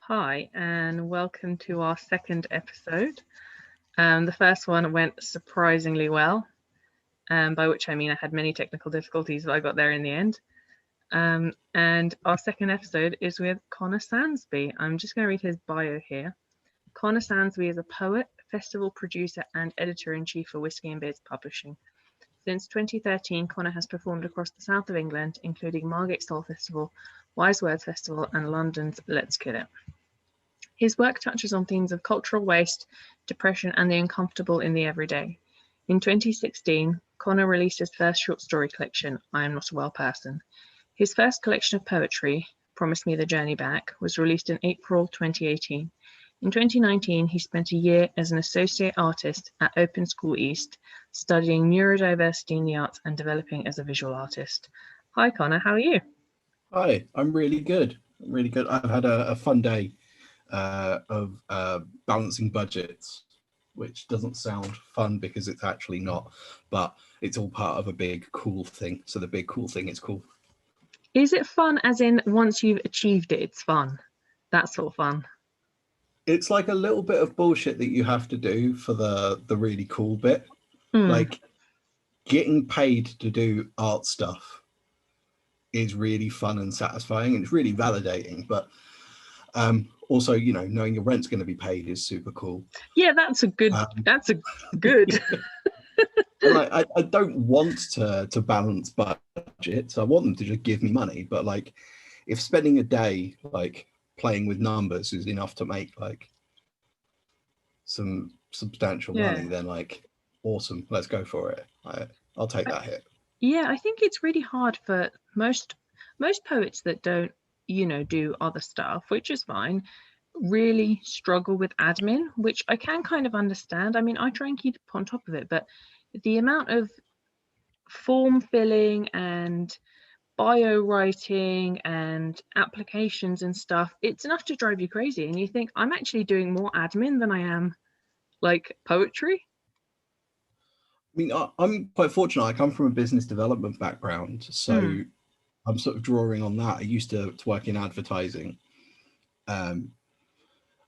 Hi, and welcome to our second episode. The first one went surprisingly well, by which I mean I had many technical difficulties, but I got there in the end. And our second episode is with Connor Sansby. I'm just going to read his bio here. Connor Sansby is a poet, festival producer, and editor-in-chief for Whisky and Beers Publishing. Since 2013, Connor has performed across the south of England, including Margate Soul Festival, Wise Words Festival, and London's Let's Kill It. His work touches on themes of cultural waste, depression, and the uncomfortable in the everyday. In 2016, Connor released his first short story collection, I Am Not a Well Person. His first collection of poetry, Promise Me the Journey Back, was released in April 2018. In 2019, he spent a year as an associate artist at Open School East, studying neurodiversity in the arts and developing as a visual artist. Hi, Connor, how are you? Hi, I'm really good. I've had a fun day of balancing budgets, which doesn't sound fun because it's actually not, but it's all part of a big cool thing. So the big cool thing is cool. Is it fun as in once you've achieved it, it's fun? That sort of fun? It's like a little bit of bullshit that you have to do for the really cool bit. Like getting paid to do art stuff is really fun and satisfying, and it's really validating, but also, knowing your rent's going to be paid is super cool. Yeah, that's a good. And I don't want to balance budgets. I want them to just give me money. But like, if spending a day like playing with numbers is enough to make like some substantial money, then like, awesome, let's go for it. I'll take that hit. Yeah, I think it's really hard for most poets that don't, do other stuff, which is fine, really struggle with admin, which I can kind of understand. I mean, I try and keep on top of it, but the amount of form filling and bio writing and applications and stuff, it's enough to drive you crazy. And you think, I'm actually doing more admin than I am like poetry. I mean, I'm quite fortunate. I come from a business development background, so I'm sort of drawing on that. I used to work in advertising, I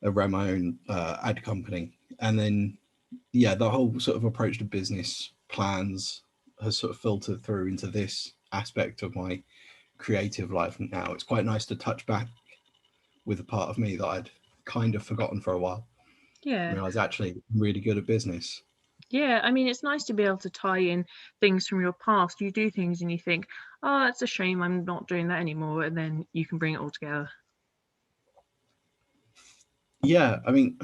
ran my own ad company, and then the whole sort of approach to business plans has sort of filtered through into this aspect of my creative life now. It's quite nice to touch back with a part of me that I'd kind of forgotten for a while. Yeah, I mean, I was actually really good at business. Yeah, I mean, it's nice to be able to tie in things from your past. You do things and you think, oh, it's a shame I'm not doing that anymore. And then you can bring it all together. Yeah, I mean,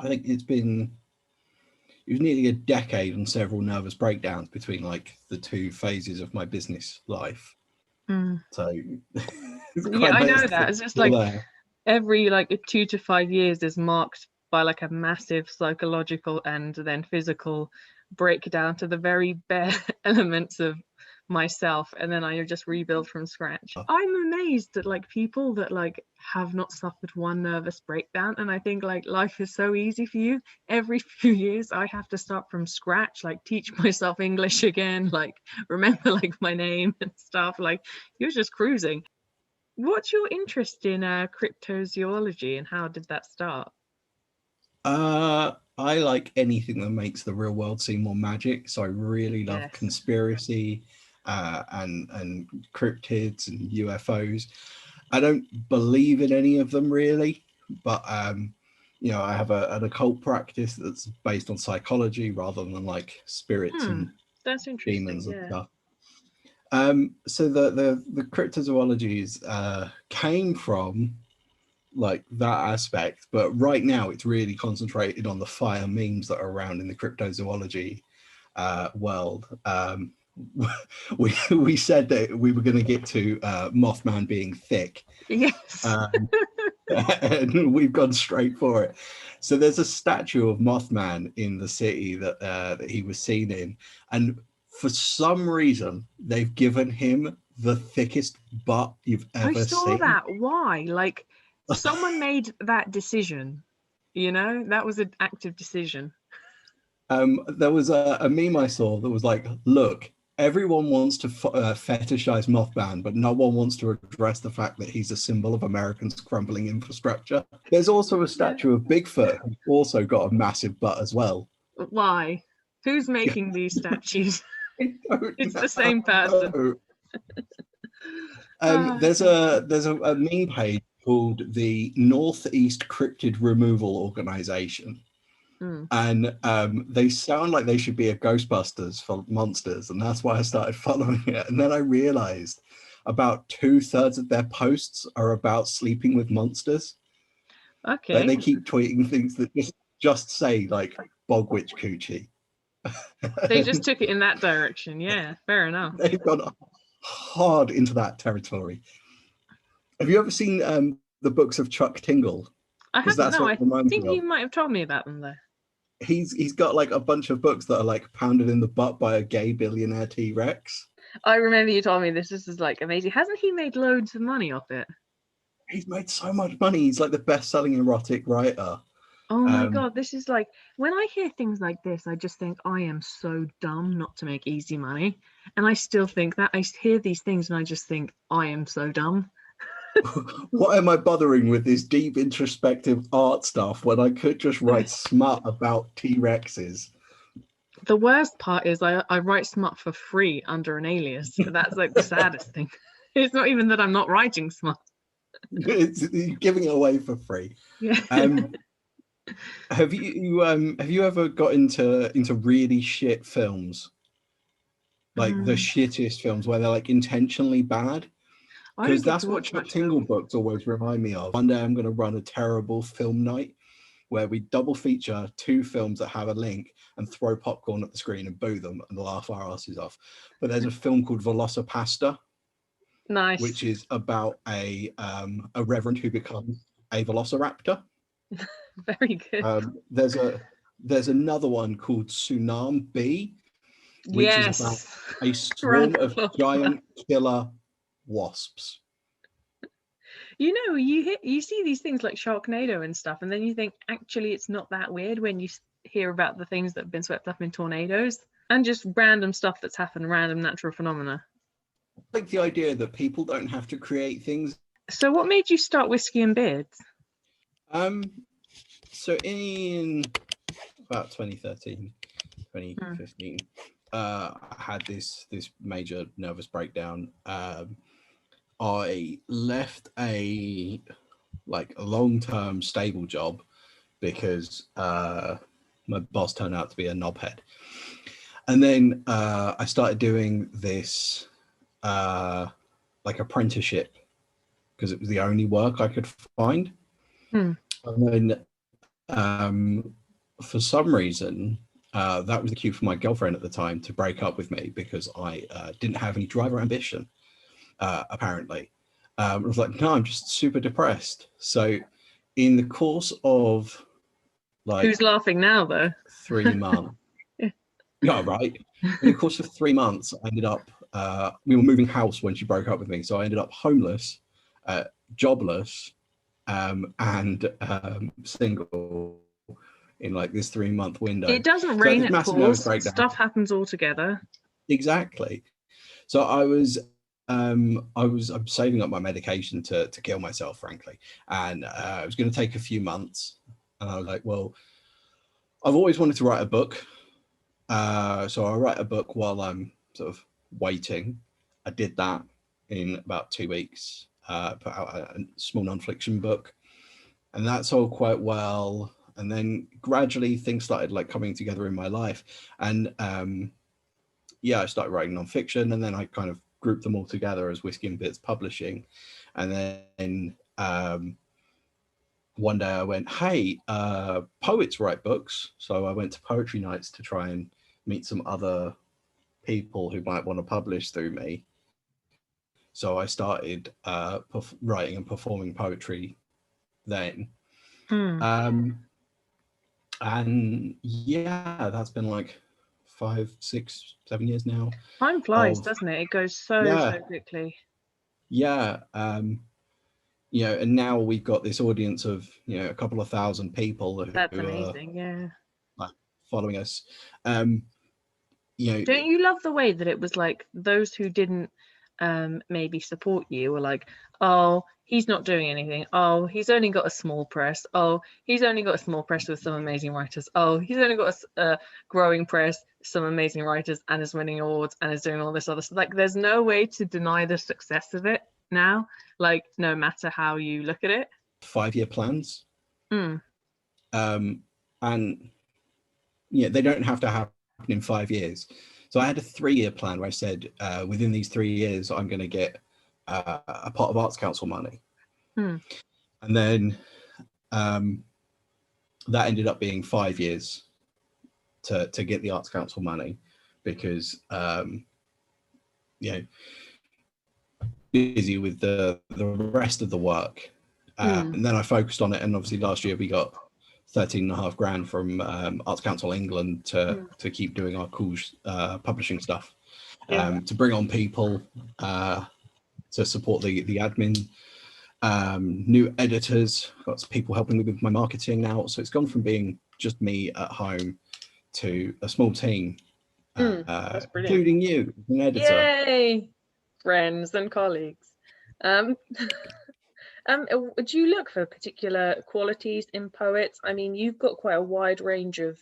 I think it was nearly a decade and several nervous breakdowns between like the two phases of my business life. So yeah, I know that. It's just like every like 2 to 5 years is marked by like a massive psychological and then physical breakdown to the very bare elements of myself, and then I just rebuild from scratch. I'm amazed at like people that like have not suffered one nervous breakdown, and I think like life is so easy for you. Every few years I have to start from scratch, like teach myself English again, like remember like my name and stuff. Like you're just cruising. What's your interest in cryptozoology, and how did that start? I like anything that makes the real world seem more magic. So I really love conspiracy and cryptids and UFOs. I don't believe in any of them really, but I have an occult practice that's based on psychology rather than like spirits and that's interesting, demons and stuff. So the cryptozoologies came from like that aspect, but right now it's really concentrated on the fire memes that are around in the cryptozoology world. We said that we were going to get to Mothman being thick. Yes. And we've gone straight for it. So there's a statue of Mothman in the city that he was seen in, and for some reason they've given him the thickest butt you've ever seen. I saw that. Why? Like someone made that decision, that was an active decision. There was a meme I saw that was like, look, everyone wants to fetishize Mothman, but no one wants to address the fact that he's a symbol of Americans' crumbling infrastructure. There's also a statue of Bigfoot who's also got a massive butt as well. Why? Who's making these statues? It's know. the same person. There's a meme page called the Northeast Cryptid Removal Organization. And they sound like they should be a Ghostbusters for monsters, and that's why I started following it. And then I realized about 2/3 of their posts are about sleeping with monsters. Okay. Like, they keep tweeting things that just say like bog witch coochie. They just took it in that direction. Yeah, fair enough. They've gone hard into that territory. Have you ever seen the books of Chuck Tingle? I haven't. No, I think you might have told me about them though. He's got like a bunch of books that are like pounded in the butt by a gay billionaire T-Rex. I remember you told me this. This is like amazing. Hasn't he made loads of money off it? He's made so much money. He's like the best-selling erotic writer. Oh my God, this is like, when I hear things like this, I just think I am so dumb not to make easy money. And I still think that. I hear these things and I just think I am so dumb. Why am I bothering with this deep introspective art stuff when I could just write smut about T-Rexes? The worst part is I write smut for free under an alias. That's like the saddest thing. It's not even that I'm not writing smut. It's giving it away for free. Yeah. Have you ever got into really shit films? Like the shittiest films where they're like intentionally bad? Because that's what Chuck Tingle books always remind me of. One day I'm going to run a terrible film night where we double feature 2 films that have a link and throw popcorn at the screen and boo them and laugh our asses off. But there's a film called Velocipasta, nice, which is about a reverend who becomes a velociraptor. Very good. There's another one called Tsunami, which is about a swarm of giant killer wasps. You know, you see these things like Sharknado and stuff, and then you think actually it's not that weird when you hear about the things that have been swept up in tornadoes and just random stuff that's happened, random natural phenomena. I like the idea that people don't have to create things. So what made you start Whisky and Beards? So in about 2013, 2015, I had this major nervous breakdown. I left a long-term stable job because my boss turned out to be a knobhead. And then I started doing this apprenticeship because it was the only work I could find. And then for some reason, that was the cue for my girlfriend at the time to break up with me because I didn't have any driver ambition. Apparently, I was like, no, I'm just super depressed. So in the course of who's laughing now though? 3 months. Yeah, right. In the course of 3 months, I ended up, we were moving house when she broke up with me. So I ended up homeless, jobless, and single in like this 3-month window. It doesn't rain at pools. Stuff happens all together. Exactly. So I'm saving up my medication to kill myself, frankly, and it was going to take a few months. And I was like, well, I've always wanted to write a book, so I'll write a book while I'm sort of waiting. I did that in about 2 weeks. Put out a small non-fiction book, and that sold quite well. And then gradually things started like coming together in my life, and I started writing non-fiction, and then I kind of grouped them all together as Whisky and Bits Publishing. And then one day I went, hey, poets write books. So I went to poetry nights to try and meet some other people who might want to publish through me. So I started writing and performing poetry then. And yeah, that's been like 5, 6, 7 years now. Time flies, doesn't it? It goes so quickly. Yeah. And now we've got this audience of, a couple of thousand people that's amazing. Like following us. Don't you love the way that it was like those who didn't maybe support you were like, oh, he's not doing anything. Oh, he's only got a small press. Oh, he's only got a small press with some amazing writers. Oh, he's only got a growing press, some amazing writers, and is winning awards and is doing all this other stuff. Like, there's no way to deny the success of it now. Like, no matter how you look at it. 5-year plans. Mm. And yeah, they don't have to happen in 5 years. So I had a 3-year plan where I said, within these 3 years, I'm going to get a pot of Arts Council money. Mm. And then that ended up being 5 years to get the Arts Council money, because busy with the rest of the work. And then I focused on it, and obviously last year we got 13.5 grand from Arts Council England to keep doing our cool publishing stuff, to bring on people to support the admin, new editors, got people helping me with my marketing now. So it's gone from being just me at home to a small team, including you, an editor. Yay, friends and colleagues. Do you look for particular qualities in poets? I mean, you've got quite a wide range of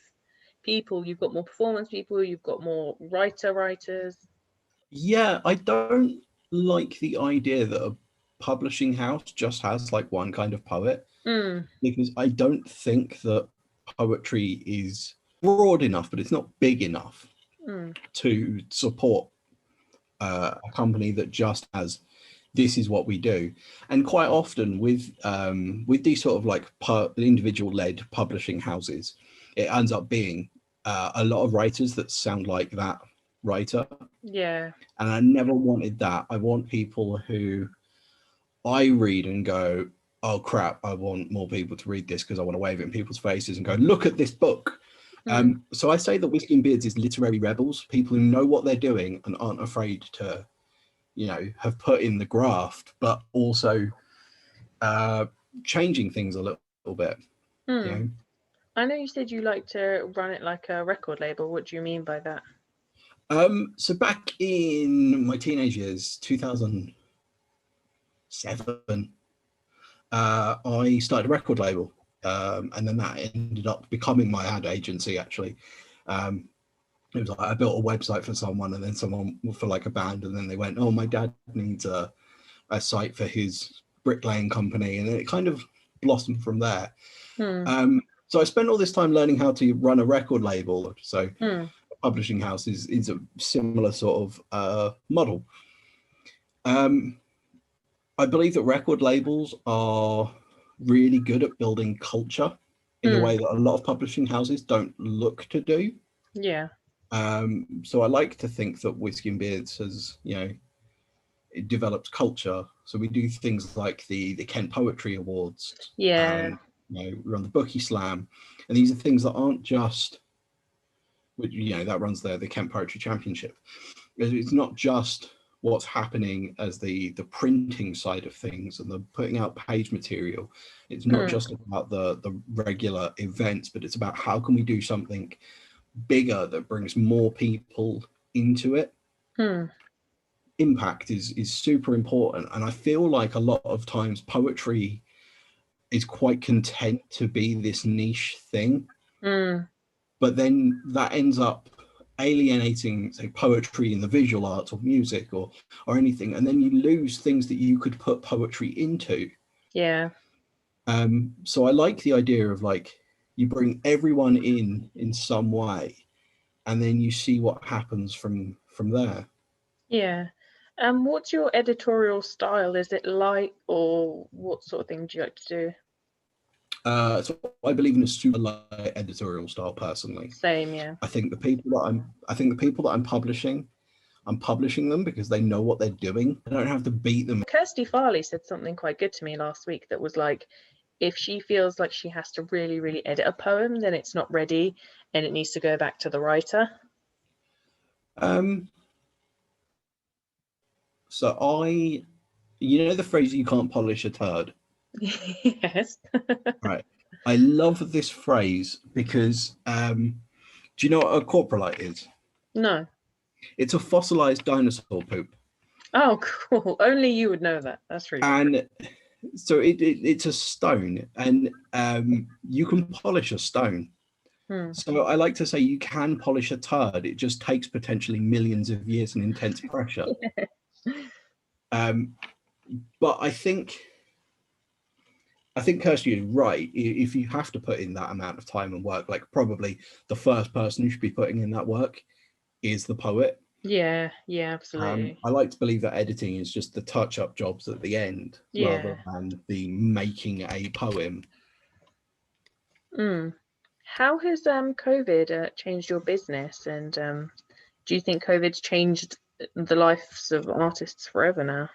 people. You've got more performance people, you've got more writers. Yeah, I don't like the idea that a publishing house just has like one kind of poet, because I don't think that poetry is broad enough, but it's not big enough to support a company that just has, this is what we do. And quite often with these sort of like individual led publishing houses, it ends up being a lot of writers that sound like that writer. Yeah. And I never wanted that. I want people who I read and go, oh crap, I want more people to read this because I want to wave it in people's faces and go, look at this book. So I say that Whisky and Beards is literary rebels, people who know what they're doing and aren't afraid to, have put in the graft, but also changing things a little bit. I know you said you like to run it like a record label. What do you mean by that? So back in my teenage years, 2007, I started a record label, and then that ended up becoming my ad agency, actually. It was like I built a website for someone, and then someone for like a band, and then they went, oh, my dad needs a site for his bricklaying company, and it kind of blossomed from there. So I spent all this time learning how to run a record label. So a publishing house is a similar sort of model. I believe that record labels are really good at building culture in a way that a lot of publishing houses don't look to do. Yeah. So I like to think that Whisky and Beards has, it develops culture. So we do things like the Kent Poetry Awards. Yeah. We run the Bookie Slam, and these are things that aren't just, that runs the Kent Poetry Championship. It's not just what's happening as the printing side of things and the putting out page material. It's not just about the regular events, but it's about how can we do something bigger that brings more people into it. Impact is super important, and I feel like a lot of times poetry is quite content to be this niche thing, but then that ends up alienating, say, poetry in the visual arts or music or anything, and then you lose things that you could put poetry into. So I like the idea of like you bring everyone in some way, and then you see what happens from there. What's your editorial style? Is it light, or what sort of thing do you like to do? So I believe in a super light editorial style personally. Same, yeah. I think the people that I'm publishing them because they know what they're doing. I don't have to beat them. Kirsty Farley said something quite good to me last week that was like, if she feels like she has to really, really edit a poem, then it's not ready and it needs to go back to the writer. So the phrase, you can't polish a turd. Yes. Right. I love this phrase because do you know what a coprolite is? No. It's a fossilized dinosaur poop. Oh, cool. Only you would know that. That's really cool. And so it's a stone, and you can polish a stone. So I like to say you can polish a turd. It just takes potentially millions of years and intense pressure. But I think Kirsty is right. If you have to put in that amount of time and work, like probably the first person who should be putting in that work is the poet. Yeah, absolutely. I like to believe that editing is just the touch-up jobs at the end, rather than the making a poem. How has COVID changed your business, and do you think COVID's changed the lives of artists forever now?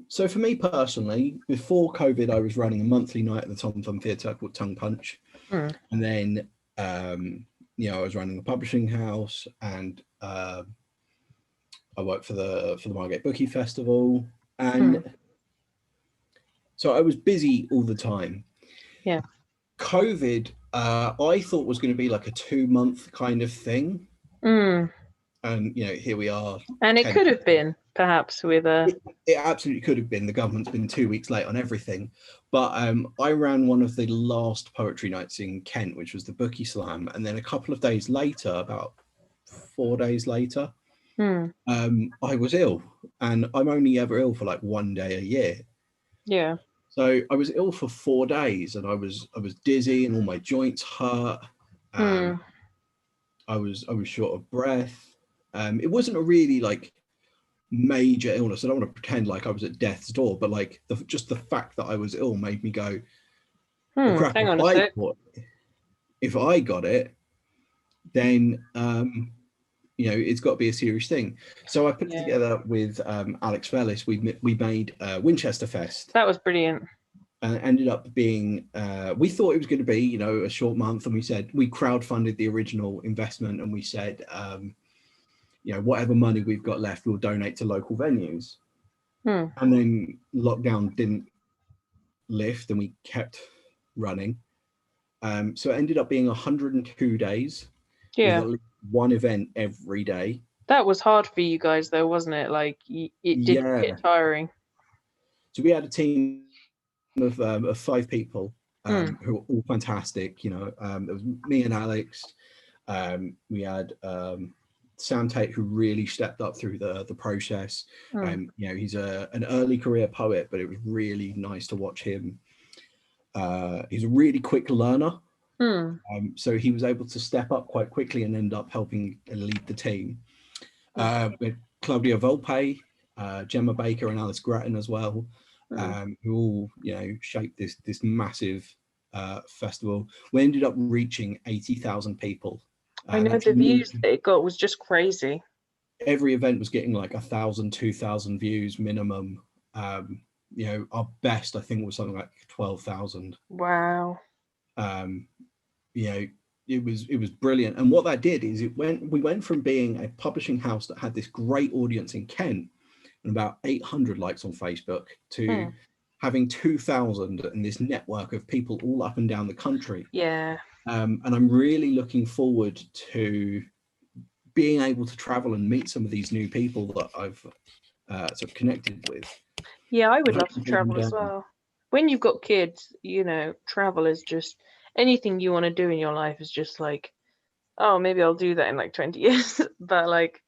So for me personally, before COVID, I was running a monthly night at the Tom Thumb Theatre called Tongue Punch, and then I was running a publishing house, and I worked for the Margate Bookie Festival, and so I was busy all the time. Yeah. COVID, I thought was going to be like a 2-month kind of thing. And here we are. And it could have been, perhaps, with a... It absolutely could have been. The government's been 2 weeks late on everything. But I ran one of the last poetry nights in Kent, which was the Bookie Slam. And then a couple of days later, about 4 days later, I was ill. And I'm only ever ill for like 1 day a year. Yeah. So I was ill for 4 days, and I was dizzy, and all my joints hurt. I was short of breath. It wasn't a really like major illness. I don't want to pretend like I was at death's door, but like just the fact that I was ill made me go, well, crap, hang on a sec. If I got it, then it's got to be a serious thing. So I put together with Alex Fellis. We made Winchester Fest. That was brilliant. And it ended up being, we thought it was going to be, a short month, and we crowdfunded the original investment, and we said, whatever money we've got left, we'll donate to local venues. And then lockdown didn't lift, and we kept running. So it ended up being 102 days with at least one event every day. That was hard for you guys, though, wasn't it? Like, it did get tiring. So we had a team of 5 people who were all fantastic. There was me and Alex. We had Sam Tate, who really stepped up through the process. He's an early career poet, but it was really nice to watch him. He's a really quick learner. So he was able to step up quite quickly and end up helping lead the team. We had Claudia Volpe, Gemma Baker, and Alice Grattan as well, who all shaped this massive festival. We ended up reaching 80,000 people. I know the views that it got was just crazy. Every event was getting like 1,000, 2,000 views minimum. Our best, I think, was something like 12,000. Wow. It was brilliant. And what that did is we went from being a publishing house that had this great audience in Kent and about 800 likes on Facebook to having 2,000 and this network of people all up and down the country. Yeah. And I'm really looking forward to being able to travel and meet some of these new people that I've sort of connected with. Yeah, I would love to travel as well. When you've got kids, travel is just anything you want to do in your life is just like, oh, maybe I'll do that in like 20 years. But like,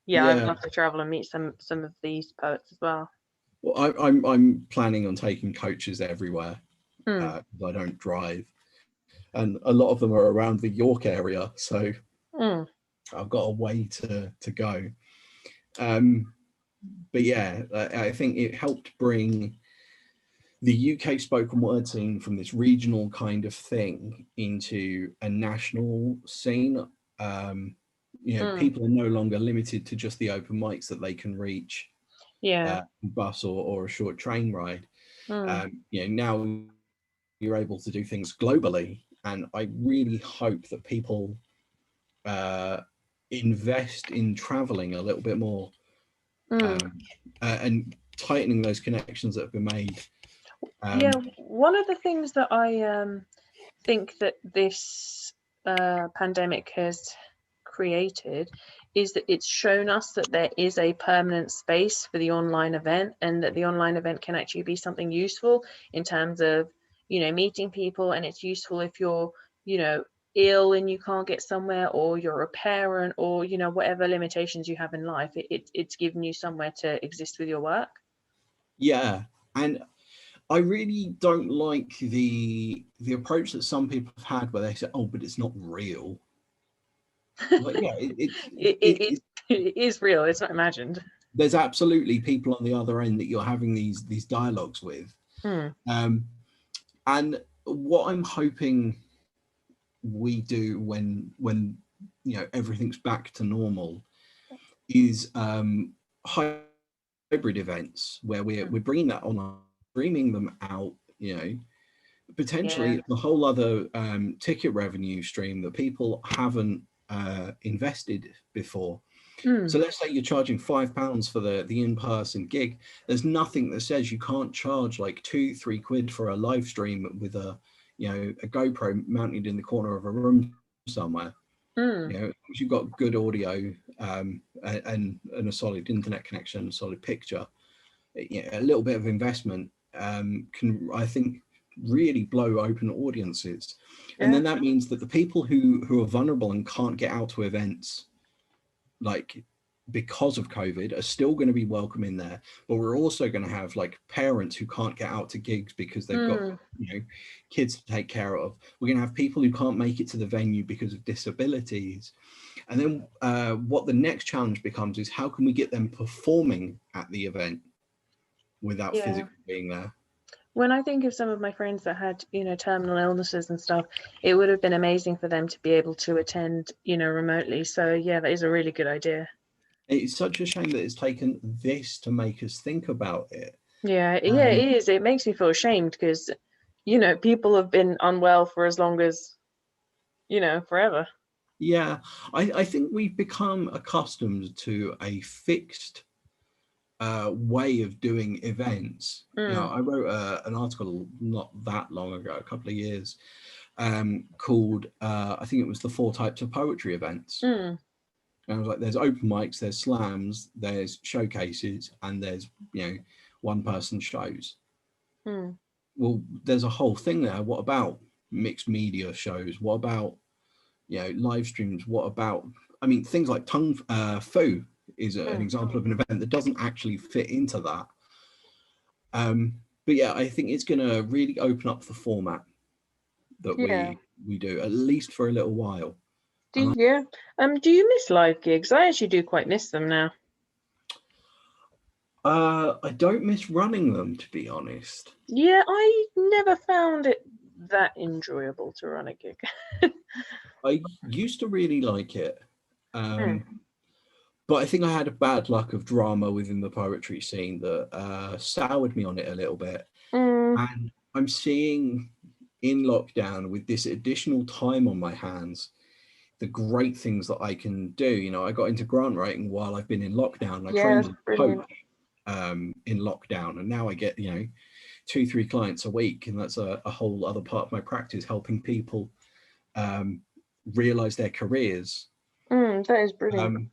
I'd love to travel and meet some of these poets as well. Well, I'm planning on taking coaches everywhere because I don't drive. And a lot of them are around the York area, so I've got a way to go. But I think it helped bring the UK spoken word scene from this regional kind of thing into a national scene. People are no longer limited to just the open mics that they can reach, bus or a short train ride. Now you're able to do things globally. And I really hope that people invest in traveling a little bit more and tightening those connections that have been made. One of the things that I think that this pandemic has created is that it's shown us that there is a permanent space for the online event, and that the online event can actually be something useful in terms of, you know, meeting people. And it's useful if you're, you know, ill and you can't get somewhere, or you're a parent, or, you know, whatever limitations you have in life, it's given you somewhere to exist with your work. Yeah, and I really don't like the approach that some people have had where they say, "Oh, but it's not real." Like, yeah, It is real. It's not imagined. there's absolutely people on the other end that you're having these dialogues with, and what I'm hoping we do when you know everything's back to normal is hybrid events where we're bringing that online, streaming them out, you know, potentially a whole other ticket revenue stream that people haven't invested before. So let's say you're charging £5 for the in-person gig. There's nothing that says you can't charge like £2-3 for a live stream with a, you know, a GoPro mounted in the corner of a room somewhere. You know, if you've got good audio and a solid internet connection, a solid picture, you know, a little bit of investment can, I think, really blow open audiences. And then that means that the people who are vulnerable and can't get out to events, like because of COVID, are still going to be welcome in there. But we're also going to have like parents who can't get out to gigs because they've got, you know, kids to take care of. We're going to have people who can't make it to the venue because of disabilities. And then what the next challenge becomes is how can we get them performing at the event without physically being there? When I think of some of my friends that had, you know, terminal illnesses and stuff, it would have been amazing for them to be able to attend, you know, remotely. So yeah, that is a really good idea. It's such a shame that it's taken this to make us think about it. Yeah, it is. It makes me feel ashamed because, you know, people have been unwell for as long as, you know, forever. Yeah, I think we've become accustomed to a fixed way of doing events. You know, I wrote an article not that long ago, a couple of years, called I think it was the 4 types of poetry events. And I was like, there's open mics, there's slams, there's showcases, and there's, you know, one-person shows. Well, there's a whole thing there. What about mixed media shows? What about, you know, live streams? What about, I mean, things like Tongue Fu is an example of an event that doesn't actually fit into that. But yeah, I think it's going to really open up the format that we do, at least for a little while. Do you miss live gigs? I actually do quite miss them now. I don't miss running them, to be honest. Yeah, I never found it that enjoyable to run a gig. I used to really like it. But I think I had a bad luck of drama within the poetry scene that soured me on it a little bit. And I'm seeing in lockdown, with this additional time on my hands, the great things that I can do. You know, I got into grant writing while I've been in lockdown. I trained as a coach in lockdown, and now I get, you know, 2-3 clients a week, and that's a whole other part of my practice, helping people realize their careers. That is brilliant.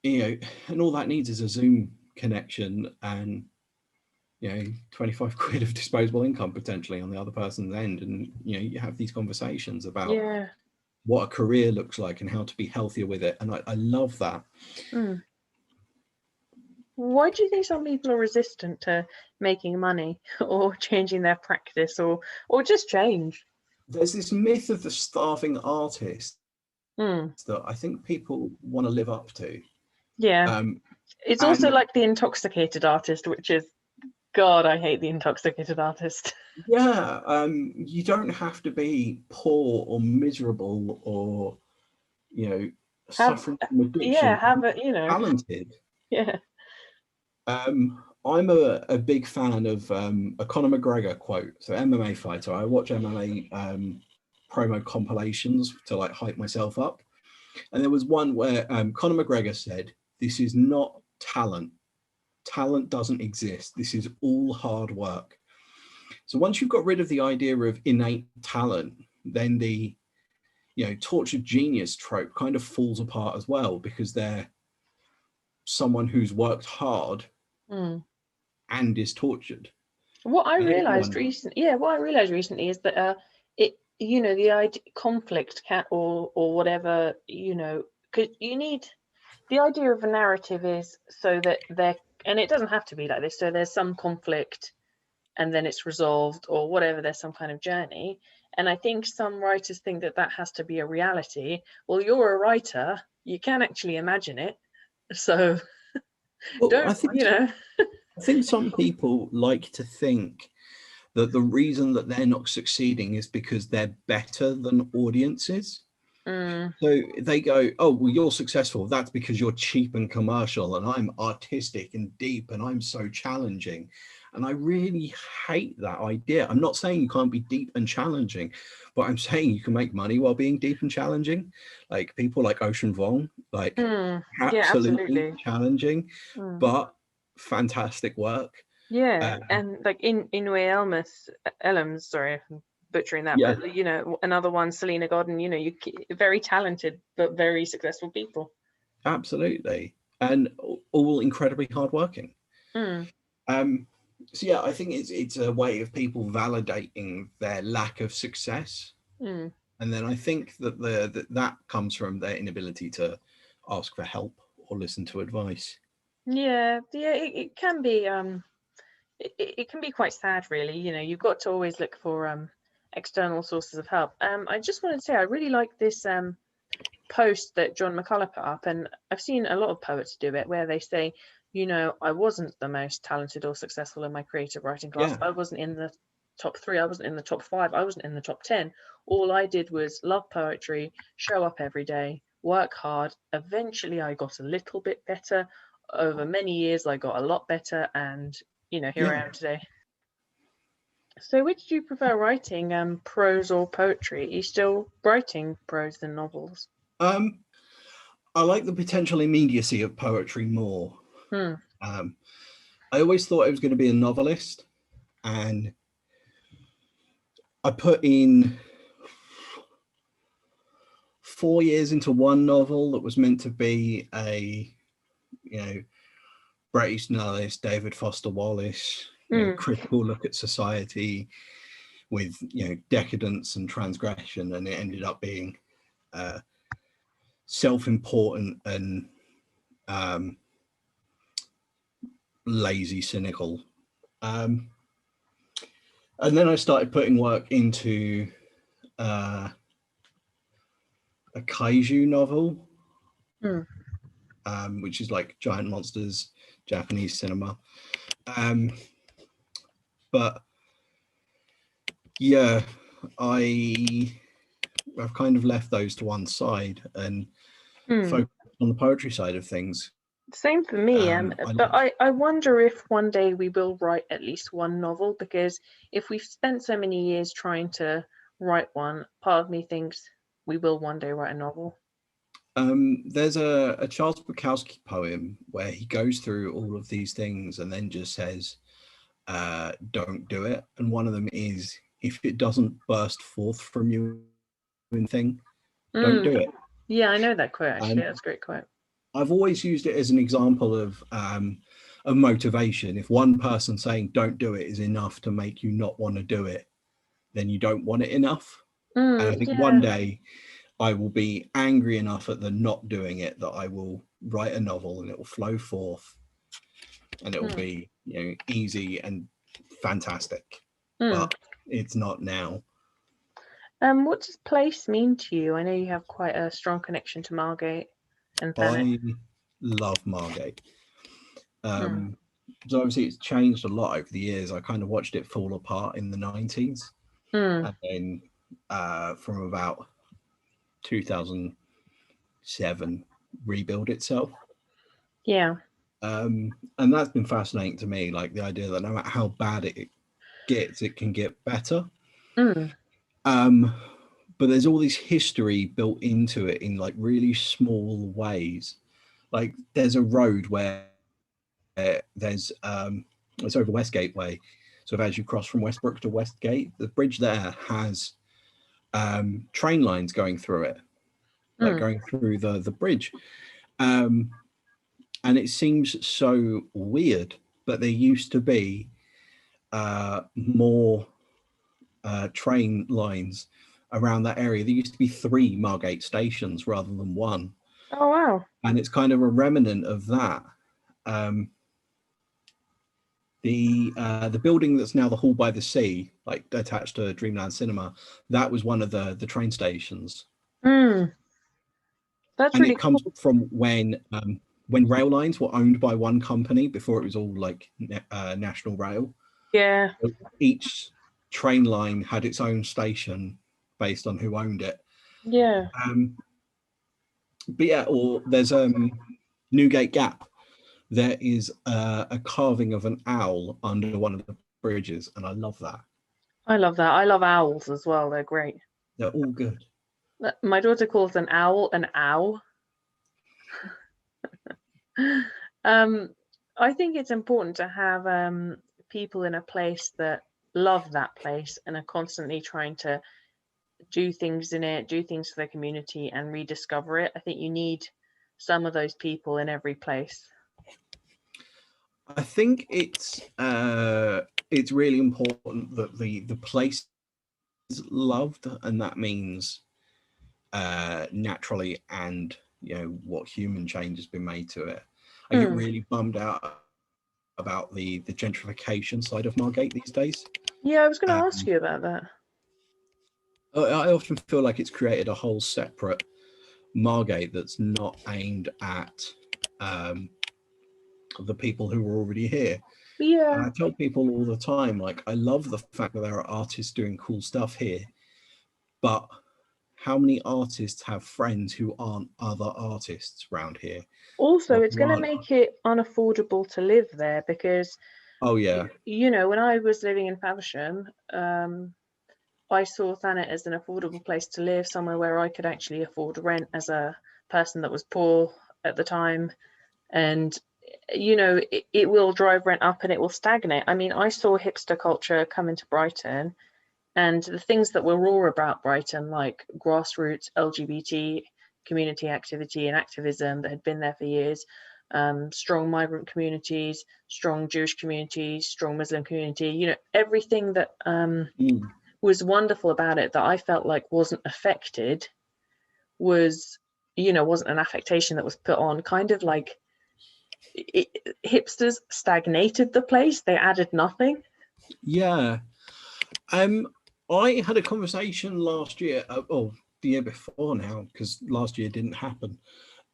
You know, and all that needs is a Zoom connection and, you know, 25 quid of disposable income potentially on the other person's end. And, you know, you have these conversations about what a career looks like and how to be healthier with it. And I love that. Why do you think some people are resistant to making money or changing their practice or just change? There's this myth of the starving artist that I think people want to live up to. Yeah. It's also like the intoxicated artist, which is, God, I hate the intoxicated artist. Yeah. You don't have to be poor or miserable or, you know, suffering from addiction. You know, talented. Yeah. I'm a big fan of a Conor McGregor quote. So MMA fighter. I watch MMA promo compilations to like hype myself up. And there was one where Conor McGregor said, "This is not talent. Talent doesn't exist. This is all hard work." So once you've got rid of the idea of innate talent, then you tortured genius trope kind of falls apart as well, because they're someone who's worked hard and is tortured. What I realized recently is that the idea conflict or whatever, because you need, the idea of a narrative is so that and it doesn't have to be like this, so there's some conflict and then it's resolved or whatever, there's some kind of journey. And I think some writers think that has to be a reality. Well, you're a writer, you can actually imagine it, so I think some people like to think that the reason that they're not succeeding is because they're better than audiences. So they go, oh, well, you're successful. That's because you're cheap and commercial, and I'm artistic and deep, and I'm so challenging. And I really hate that idea. I'm not saying you can't be deep and challenging, but I'm saying you can make money while being deep and challenging. Like people like Ocean Vuong, like absolutely challenging, but fantastic work. Yeah, and like Inwe Elms, sorry if I'm butchering that, but another one, Selena Godden, you very talented but very successful people. Absolutely, and all incredibly hardworking. So yeah, I think it's a way of people validating their lack of success, and then I think that comes from their inability to ask for help or listen to advice. It can be it can be quite sad, really. You've got to always look for external sources of help. I just wanted to say I really like this post that John McCullough put up, and I've seen a lot of poets do it, where they say, I wasn't the most talented or successful in my creative writing class. I wasn't in the top 3, I wasn't in the top 5, I wasn't in the top 10. All I did was love poetry, show up every day, work hard. Eventually I got a little bit better. Over many years I got a lot better, and here I am today. So which do you prefer writing, prose or poetry? Are you still writing prose and novels? I like the potential immediacy of poetry more. I always thought I was going to be a novelist, and I put in 4 years into one novel that was meant to be a British novelist, David Foster Wallace, critical look at society with decadence and transgression, and it ended up being self-important and lazy, cynical. And then I started putting work into a kaiju novel, which is like giant monsters, Japanese cinema. But yeah, I've kind of left those to one side and focused on the poetry side of things. Same for me, but I wonder if one day we will write at least one novel, because if we've spent so many years trying to write one, part of me thinks we will one day write a novel. There's a Charles Bukowski poem where he goes through all of these things and then just says, don't do it. And one of them is, if it doesn't burst forth from you in thing, don't do it. Yeah, I know that quote, actually. That's a great quote. I've always used it as an example of motivation. If one person saying don't do it is enough to make you not want to do it, then you don't want it enough. And I think one day I will be angry enough at the not doing it that I will write a novel and it will flow forth and it will be easy and fantastic. But it's not now. What does place mean to you? I know you have quite a strong connection to Margate. I love Margate. So obviously it's changed a lot over the years. I kind of watched it fall apart in the 90s. And then from about 2007 rebuild itself. And that's been fascinating to me, like the idea that no matter how bad it gets, it can get better. But there's all this history built into it in like really small ways. Like there's a road where there's it's over Westgate Way. So as you cross from Westbrook to Westgate, the bridge there has train lines going through it, like going through the bridge. And it seems so weird, but there used to be more train lines around that area. There used to be 3 Margate stations rather than 1. Oh, wow. And it's kind of a remnant of that. The building that's now the Hall by the Sea, like attached to Dreamland Cinema, that was one of the train stations. That's And really it comes cool. from when rail lines were owned by one company before it was all like National Rail. Yeah. So each train line had its own station based on who owned it. Yeah. But yeah, or there's Newgate Gap. There is a carving of an owl under one of the bridges, and I love that. I love that. I love owls as well. They're great. They're all good. My daughter calls an owl an owl. I think it's important to have people in a place that love that place and are constantly trying to do things in it, do things for their community and rediscover it. I think you need some of those people in every place. I think it's really important that the place is loved, and that means naturally, and what human change has been made to it. I get really bummed out about the gentrification side of Margate these days. Yeah, I was going to ask you about that. I often feel like it's created a whole separate Margate that's not aimed at the people who are already here. Yeah. And I tell people all the time, like, I love the fact that there are artists doing cool stuff here, but how many artists have friends who aren't other artists around here? Also, it's going to make it unaffordable to live there because, oh yeah, when I was living in Faversham, I saw Thanet as an affordable place to live, somewhere where I could actually afford rent as a person that was poor at the time. And it will drive rent up and it will stagnate. I mean, I saw hipster culture come into Brighton, and the things that were raw about Brighton, like grassroots LGBT community activity and activism that had been there for years, strong migrant communities, strong Jewish communities, strong Muslim community, everything that was wonderful about it that I felt like wasn't affected wasn't an affectation that was put on, kind of like hipsters stagnated the place. They added nothing. Yeah. I had a conversation last year, the year before now, because last year didn't happen,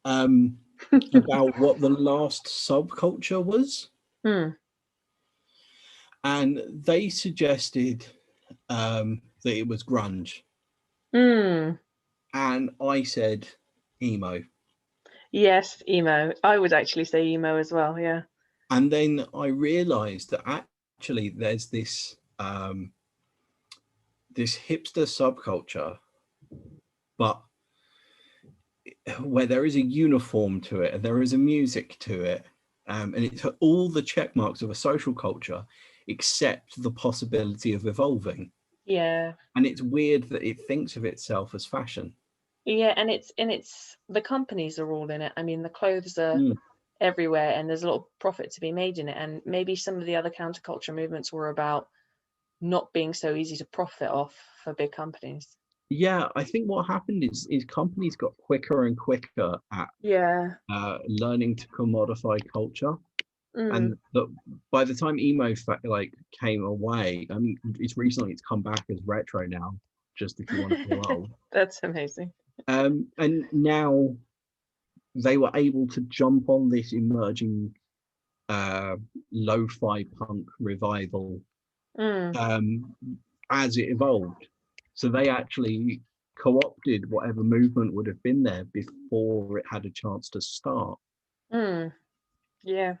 about what the last subculture was. And they suggested that it was grunge. And I said emo. Yes, emo. I would actually say emo as well, yeah. And then I realized that actually there's this this hipster subculture, but where there is a uniform to it and there is a music to it, and it's all the check marks of a social culture except the possibility of evolving. Yeah. And it's weird that it thinks of itself as fashion. Yeah, and it's the companies are all in it. I mean, the clothes are everywhere and there's a lot of profit to be made in it. And maybe some of the other counterculture movements were about not being so easy to profit off for big companies. Yeah, I think what happened is companies got quicker and quicker at learning to commodify culture. And by the time emo came away, I mean, it's come back as retro now, just if you want to feel old. That's amazing. And now they were able to jump on this emerging lo-fi punk revival as it evolved. So they actually co-opted whatever movement would have been there before it had a chance to start. Yeah.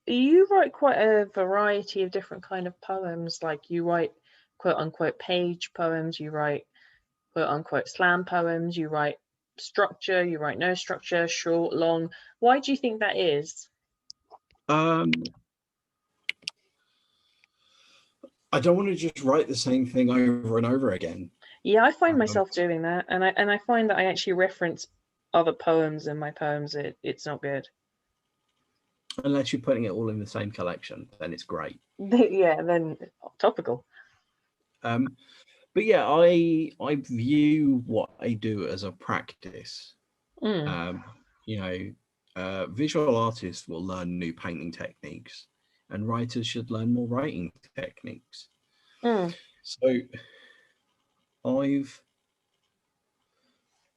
You write quite a variety of different kind of poems. Like you write quote unquote page poems, you write quote unquote slam poems, you write structure, you write no structure, short, long. Why do you think that is? I don't want to just write the same thing over and over again. Yeah, I find Um, myself doing that, and I find that I actually reference other poems in my poems. It's not good. unless you're putting it all in the same collection, then it's great. Yeah, then topical. Um, but yeah, I view what I do as a practice. Mm, Um, you know, visual artists will learn new painting techniques, and writers should learn more writing techniques. mm, So I've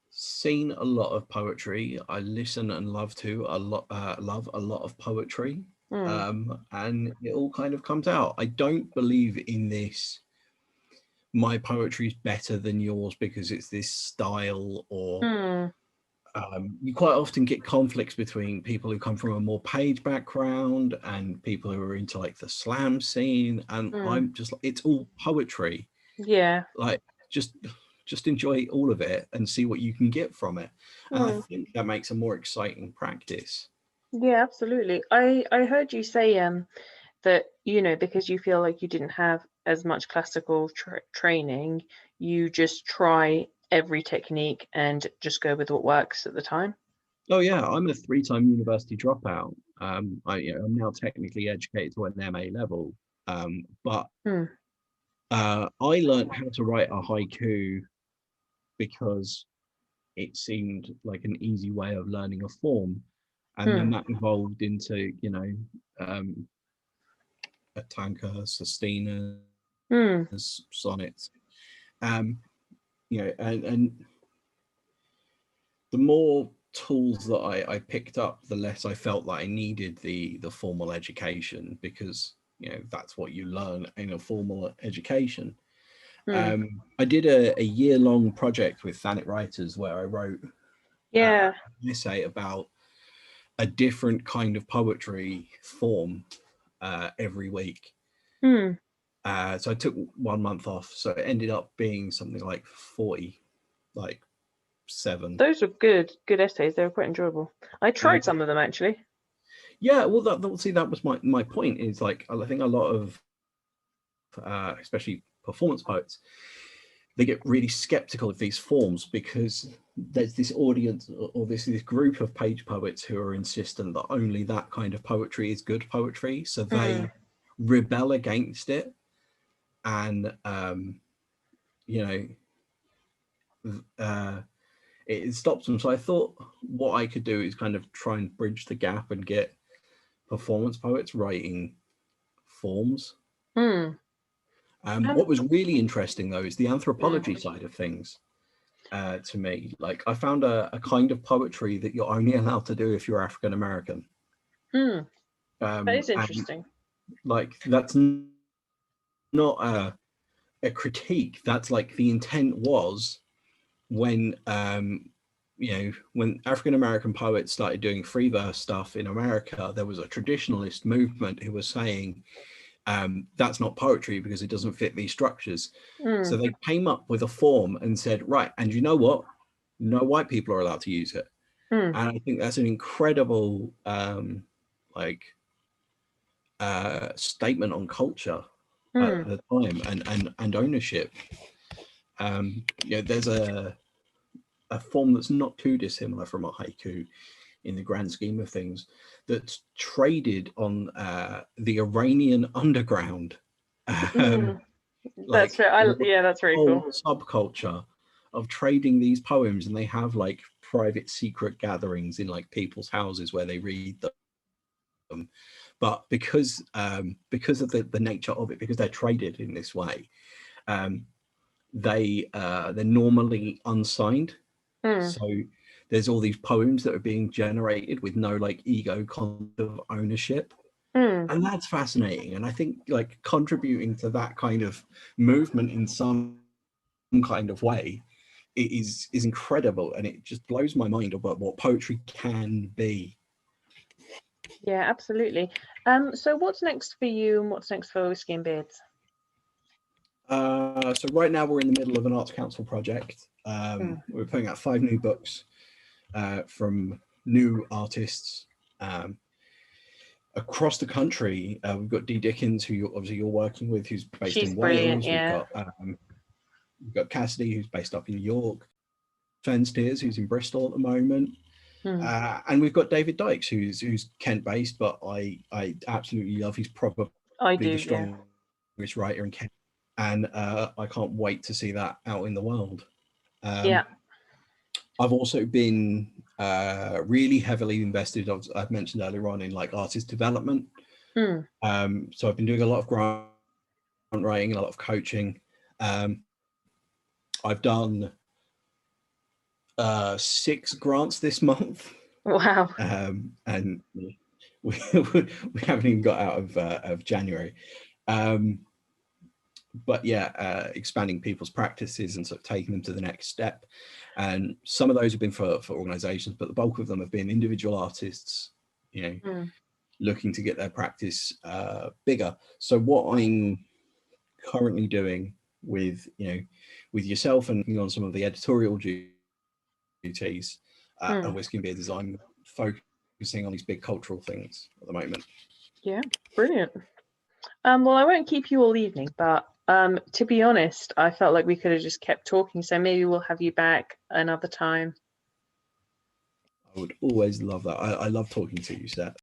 seen a lot of poetry. I listen and love a lot of poetry, mm, and it all kind of comes out. I don't believe in this. My poetry is better than yours because it's this style, or mm, you quite often get conflicts between people who come from a more page background and people who are into like the slam scene. And mm. I'm just like, it's all poetry. Yeah. Like, just just enjoy all of it and see what you can get from it. And I Mm. think that makes a more exciting practice. Yeah, absolutely. I heard you say that, because you feel like you didn't have as much classical training, you just try every technique and just go with what works at the time. Oh yeah, I'm a three-time university dropout. I'm now technically educated to an MA level, but Hmm. I learned how to write a haiku because it seemed like an easy way of learning a form. And then Hmm. that evolved into, um, a tanka, sestinas, Hmm. sonnets. Um, and the more tools that I picked up, the less I felt that I needed the formal education, because that's what you learn in a formal education. Hmm. I did a year-long project with Thanet Writers where I wrote Yeah. an essay about a different kind of poetry form every week. Hmm. So I took 1 month off. So it ended up being something like 40, like 7. Those were good essays. They were quite enjoyable. I Uh, tried some of them actually. yeah, well, that was my point. Is like, I think a lot of, especially performance poets, they get really skeptical of these forms because there's this audience, or this group of page poets who are insistent that only that kind of poetry is good poetry. So Hmm. they rebel against it, and you uh, it stops them. So I thought what I could do is kind of try and bridge the gap and get performance poets writing forms. Hmm. What was really interesting though is the Hmm. anthropology side of things. To me, like, I found a kind of poetry that you're only allowed to do if you're African American. Hmm. That is And interesting. like, that's not a critique. That's like, the intent was, when when African American poets started doing free verse stuff in America, there was a traditionalist movement who was saying, that's not poetry because it doesn't fit these structures. Hmm. So they came up with a form and said, right, and you know what? No white people are allowed to use it. Hmm. And I think that's an incredible like statement on culture at Hmm. the time, and ownership. There's a form that's not too dissimilar from a haiku in the grand scheme of things, that's traded on the Iranian underground, Hmm. That's like very. there's a Yeah, that's very whole cool. subculture of trading these poems, and they have like private secret gatherings in like people's houses where they read them. But because of the nature of it, because they're traded in this way, um, they're normally unsigned. Hmm. So there's all these poems that are being generated with no like ego concept of ownership. Hmm. And that's fascinating. And I think like contributing to that kind of movement in some kind of way is incredible. And it just blows my mind about what poetry can be. Yeah, absolutely. So what's next for you and what's next for Whiskey and Beards? So right now we're in the middle of an Arts Council project. Hmm. We're putting out 5 new books from new artists across the country. We've got Dee Dickens, who obviously you're working with, who's based She's in brilliant, Wales. We've yeah. got We've got Cassidy, who's based up in York, Fensteers, who's in Bristol at the moment. And we've got David Dykes, who's Kent-based, but I absolutely love. He's probably the strongest writer in Kent, and I can't wait to see that out in the world. I've also been really heavily invested, I've mentioned earlier on, in like artist development. So I've been doing a lot of grant writing and a lot of coaching. I've done 6 grants this month. Wow. And we haven't even got out of January. But yeah, expanding people's practices and sort of taking them to the next step. And some of those have been for organizations, but the bulk of them have been individual artists, looking to get their practice bigger. So what I'm currently doing with yourself and on some of the editorial duties and Whisky and Beer design, focusing on these big cultural things at the moment. Yeah, brilliant. Well, I won't keep you all evening, but to be honest, I felt like we could have just kept talking, so maybe we'll have you back another time. I would always love that. I love talking to you, Seth.